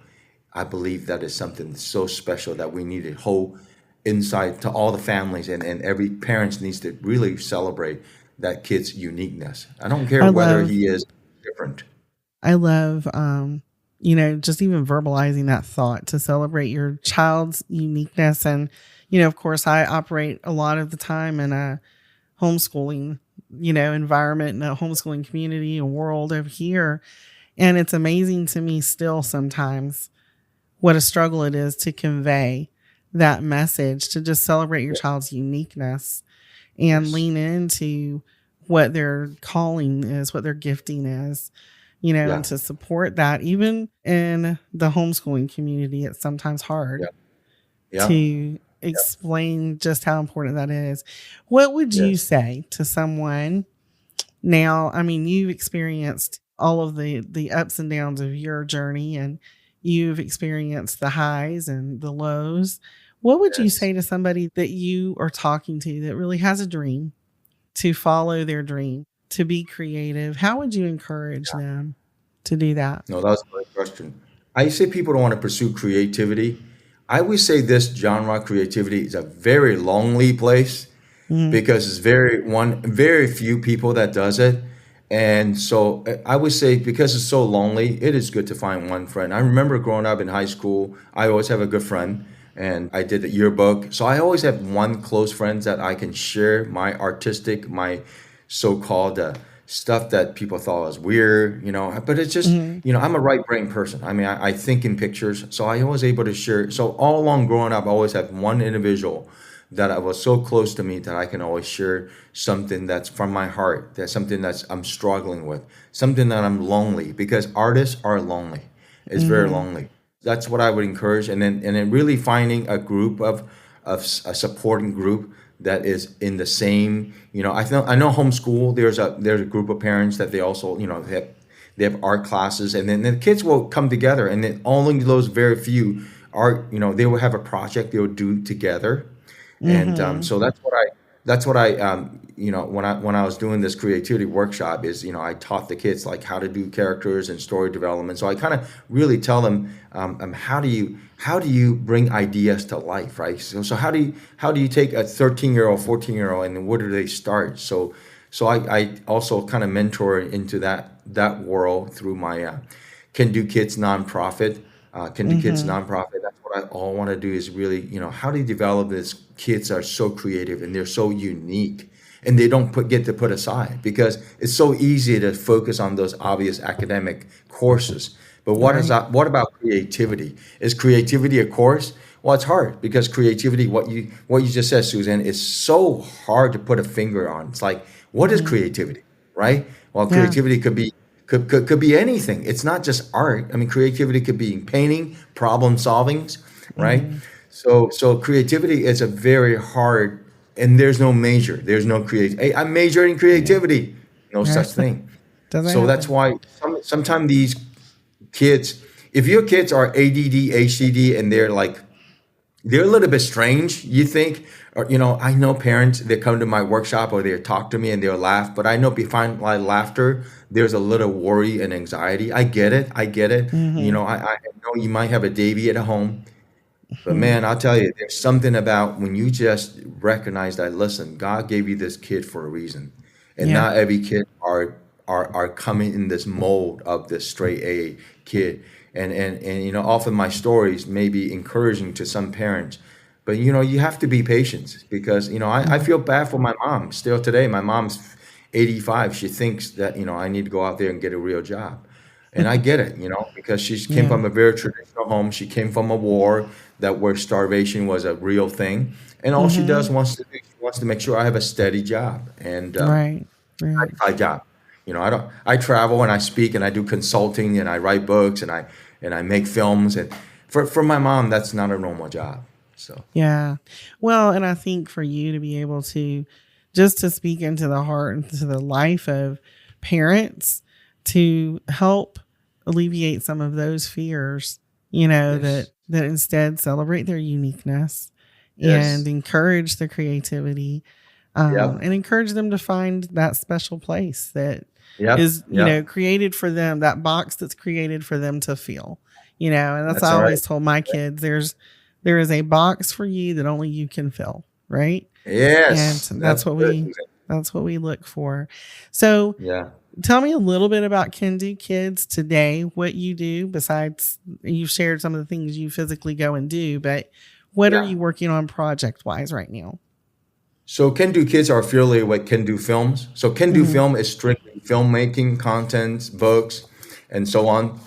A: I believe that is something so special that we need to hold inside to all the families, and every parent needs to really celebrate that kid's uniqueness. I don't care
B: I
A: whether
B: love
A: he is different.
B: I love, just even verbalizing that thought to celebrate your child's uniqueness. And, of course, I operate a lot of the time in a homeschooling, environment and a homeschooling community and world over here. And it's amazing to me still sometimes what a struggle it is to convey that message, to just celebrate your child's uniqueness and
A: Yes.
B: lean into what their calling is, what their gifting is, and
A: Yeah.
B: to support that. Even in the homeschooling community, it's sometimes hard
A: Yeah. Yeah.
B: to explain just how important that is. What would you
A: Yes.
B: say to someone now? I mean, you've experienced all of the ups and downs of your journey, and you've experienced the highs and the lows. What would you
A: Yes.
B: say to somebody that you are talking to that really has a dream, to follow their dream, to be creative? How would you encourage them to do that?
A: No, that was a great question. I say people don't want to pursue creativity. I would say this genre, creativity, is a very lonely place
B: Mm,
A: because it's very few people that does it. And so I would say because it's so lonely, it is good to find one friend. I remember growing up in high school, I always have a good friend, and I did the yearbook. So I always have one close friend that I can share my so-called stuff that people thought was weird, but it's just,
B: mhm,
A: I'm a right brain person. I mean, I think in pictures, so I was able to share. So all along growing up, I always had one individual that I was so close to me that I can always share something that's from my heart, that's something that's I'm struggling with, something that I'm lonely, because artists are lonely. It's very
B: mhm,
A: lonely. That's what I would encourage, and then really finding a group a supporting group that is in the same. I know homeschool. There's a group of parents that they also they have art classes, and then the kids will come together, and then only those very few art. They will have a project they will do together, and
B: mhm,
A: so that's what I when I was doing this creativity workshop is I taught the kids like how to do characters and story development. So I kind of really tell them how do you bring ideas to life, right? So how do you take a 13-year-old, 14-year-old, and where do they start? So I also kind of mentor into that world through my Kendu Kids nonprofit. Kendu Kids
B: mhm,
A: nonprofit. That's what I all want to do is really, how do you develop this? Kids are so creative and they're so unique, and they don't get to put aside because it's so easy to focus on those obvious academic courses. But what is
B: right.
A: that? What about creativity? Is creativity a course? Well, it's hard because creativity, what you just said, Suzanne, is so hard to put a finger on. It's like, what is
B: Hmm.
A: creativity, right? Well,
B: Yeah.
A: creativity could be anything. It's not just art. I mean, creativity could be painting, problem solvings, right?
B: Hmm.
A: So creativity is a very hard, and there's no major. There's no create. Hey, I'm majoring in
B: Yeah.
A: creativity. No
B: Right.
A: such thing.
B: Doesn't
A: So that's
B: happen.
A: why sometimes these kids, if your kids are ADD, HDD, and they're a little bit strange, you think, or I know parents that come to my workshop or they talk to me and they'll laugh, but I know behind my laughter, there's a little worry and anxiety. I get it. I get it.
B: Hmm.
A: I know you might have a Davy at home, but
B: Hmm.
A: man, I'll tell you, there's something about when you just recognize that, listen, God gave you this kid for a reason. And
B: Yeah.
A: not every kid are coming in this mold of this straight A kid. And often my stories may be encouraging to some parents, but you have to be patient because I
B: Hmm.
A: feel bad for my mom still today. My mom's 85. She thinks that I need to go out there and get a real job. And I get it, because she came
B: Yeah.
A: from a very traditional home. She came from a war that where starvation was a real thing. And all she
B: Hmm.
A: does wants to make sure I have a steady job and
B: Right. Right.
A: high job. I travel and I speak and I do consulting and I write books and I make films and for my mom that's not a normal job. So
B: Yeah. Well, and I think for you to be able to just to speak into the heart and to the life of parents to help alleviate some of those fears,
A: yes,
B: that instead celebrate their uniqueness and
A: yes,
B: encourage the creativity,
A: yep,
B: and encourage them to find that special place that
A: yep,
B: is,
A: yep.
B: created for them, that box that's created for them to feel, and that's I
A: That's all right.
B: always told my kids, there is a box for you that only you can fill, right? And
A: Yes,
B: that's
A: that's
B: what
A: good,
B: we
A: Susan.
B: that's what we look for. So
A: Yeah,
B: tell me a little bit about Kendu Kids today, what you do besides you've shared some of the things you physically go and do, but what are
A: yeah.
B: you working on project wise right now?
A: So Kendu Kids are affiliated with Kendu Films. So Kendu
B: Hmm.
A: Film is strictly filmmaking, content, books, and so on.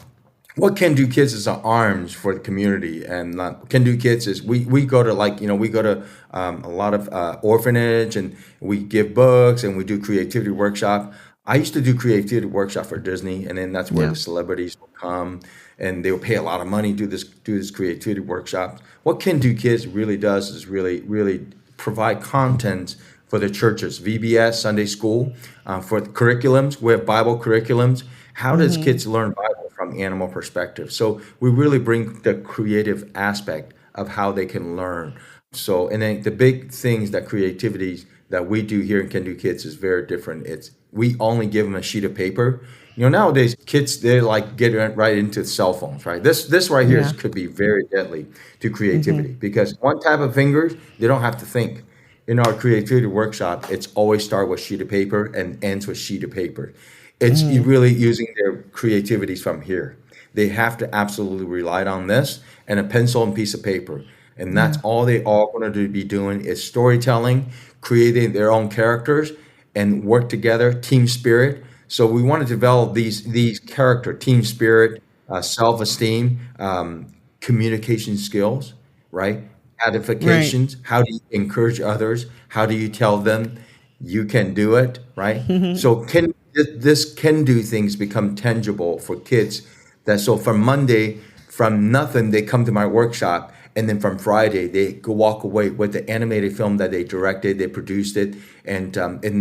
A: What Kendu Kids is our arms for the community, and Kendu Kids is we go to we go to a lot of orphanage and we give books and we do creativity workshop. I used to do creativity workshop for Disney, and then that's where
B: Yeah.
A: the celebrities will come and they'll pay a lot of money to do this creativity workshop. What Kendu Kids really does is really provide content for the churches, VBS, Sunday school, for the curriculums. We have Bible curriculums. How does
B: Hmm.
A: kids learn Bible from animal perspective? So we really bring the creative aspect of how they can learn. So, and then the big things that creativity that we do here in Can Do Kids is very different. It's we only give them a sheet of paper. Nowadays kids they're like getting right into cell phones, right? This right here
B: Yeah.
A: could be very deadly to
B: Hmm.
A: creativity because one type of fingers they don't have to think. In our creativity workshop, it's always start with sheet of paper and ends with sheet of paper. It's
B: Hmm.
A: really using their creativities from here. They have to absolutely rely on this and a pencil and piece of paper. And that's
B: Yeah.
A: all they all going to be doing is storytelling, creating their own characters, and work together, team spirit. So we want to develop these character, team spirit, self-esteem, communication skills, right?
B: Right.
A: Edifications. How do you encourage others? How do you tell them you can do it, right? So can this can do things become tangible for kids that so from Monday from nothing they come to my workshop and then from Friday they go walk away with the animated film that they directed, they produced it, and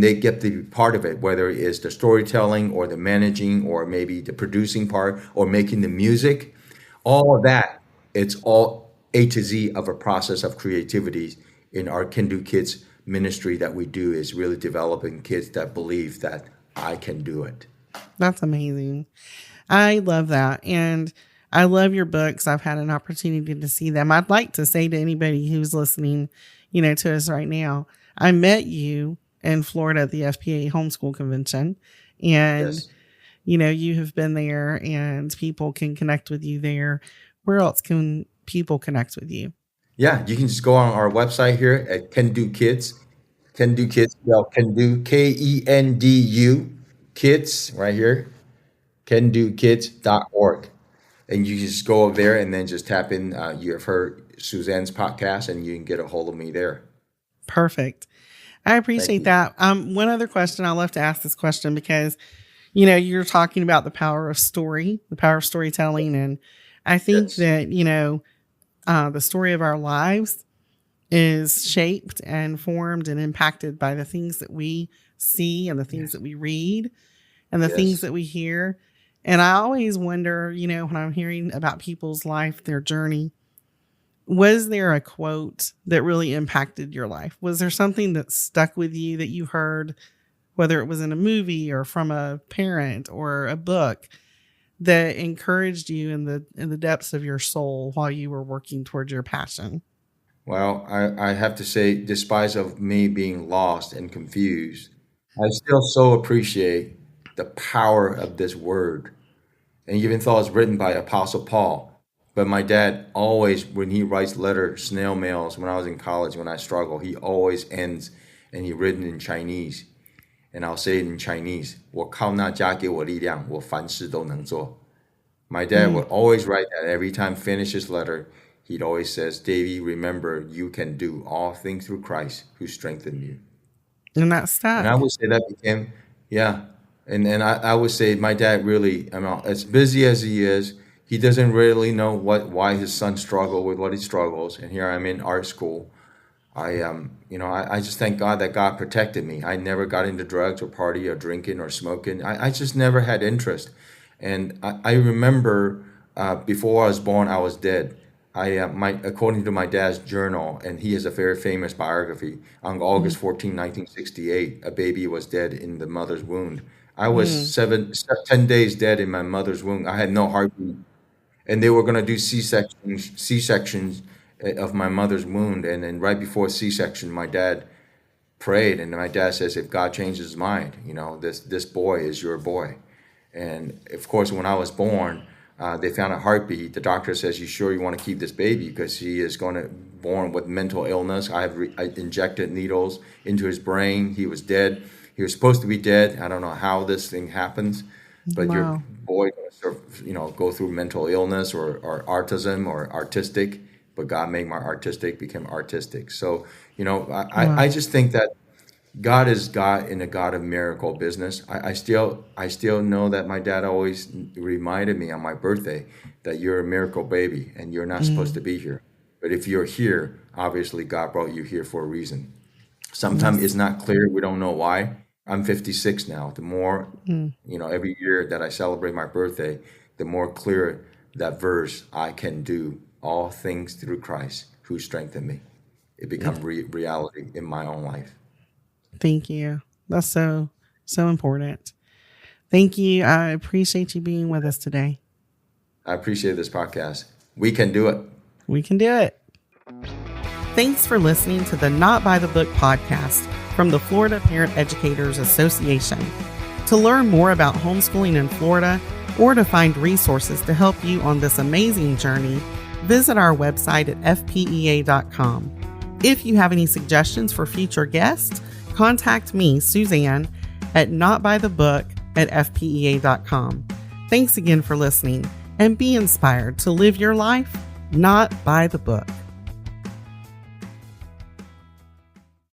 A: they get to be part of it, whether it is the storytelling or the managing or maybe the producing part or making the music, all of that. It's all A to Z of a process of creativity in our Can Do Kids ministry that we do is really developing kids that believe that I can do it.
B: That's amazing. I love that. And I love your books. I've had an opportunity to see them. I'd like to say to anybody who's listening, to us right now, I met you in Florida at the FPA Homeschool Convention. And,
A: Yes.
B: you have been there and people can connect with you there. Where else can people connect with you?
A: Yeah, you can just go on our website here at Can Do Kids. Can Do Kids, well, Can Do KENDU Kids right here, candokids.org. And you just go over there and then just tap in. You have heard Suzanne's podcast, and you can get a hold of me there.
B: Perfect. I appreciate that. One other question. I love to ask this question because, you're talking about the power of story, the power of storytelling. And I think that, the story of our lives is shaped and formed and impacted by the things that we see and the things that we read and the things that we hear. And I always wonder, when I'm hearing about people's life, their journey, was there a quote that really impacted your life? Was there something that stuck with you that you heard, whether it was in a movie or from a parent or a book, that encouraged you in the depths of your soul while you were working towards your passion?
A: Well, I have to say, despite of me being lost and confused, I still so appreciate the power of this word. And even though it's written by Apostle Paul, but my dad always, when he writes letters, snail mails, when I was in college, when I struggled, he always ends, and he written in Chinese. And I'll say it in Chinese, 我靠那加给我力量，我凡事都能做. My dad would always write that every time finish his letter. He'd always says, Davy, remember, you can do all things through Christ who strengthened you.
B: And that's stuck.
A: And I would say that became, And I would say my dad really, as busy as he is, he doesn't really know why his son struggled with what he struggles. And here I'm in art school. I just thank God that God protected me. I never got into drugs or party or drinking or smoking. I just never had interest. And I remember before I was born, I was dead. According to my dad's journal, and he has a very famous biography, on August 14, 1968, a baby was dead in the mother's womb. I was 10 days dead in my mother's womb. I had no heartbeat. And they were going to do C-sections of my mother's womb. And then right before C-section, my dad prayed. And my dad says, if God changes his mind, this boy is your boy. And of course, when I was born, they found a heartbeat. The doctor says, you sure you want to keep this baby? Because he is going to born with mental illness. I injected needles into his brain. He was dead. He was supposed to be dead. I don't know how this thing happens, but your boy, go through mental illness or autism or artistic, but God made my become artistic. So, I just think that God is God in a God of miracle business. I still know that my dad always reminded me on my birthday that you're a miracle baby and you're not supposed to be here. But if you're here, obviously God brought you here for a reason. Sometimes it's not clear. We don't know why. I'm 56 now. The more, every year that I celebrate my birthday, the more clear that verse, I can do all things through Christ who strengthened me. It becomes reality in my own life.
B: Thank you. That's so important. Thank you. I appreciate you being with us today.
A: I appreciate this podcast. We can do it.
B: We can do it. Thanks for listening to the Not by the Book podcast from the Florida Parent Educators Association. To learn more about homeschooling in Florida or to find resources to help you on this amazing journey, visit our website at FPEA.com. If you have any suggestions for future guests, contact me, Suzanne, at notbythebook@fpea.com. Thanks again for listening, and be inspired to live your life not by the book.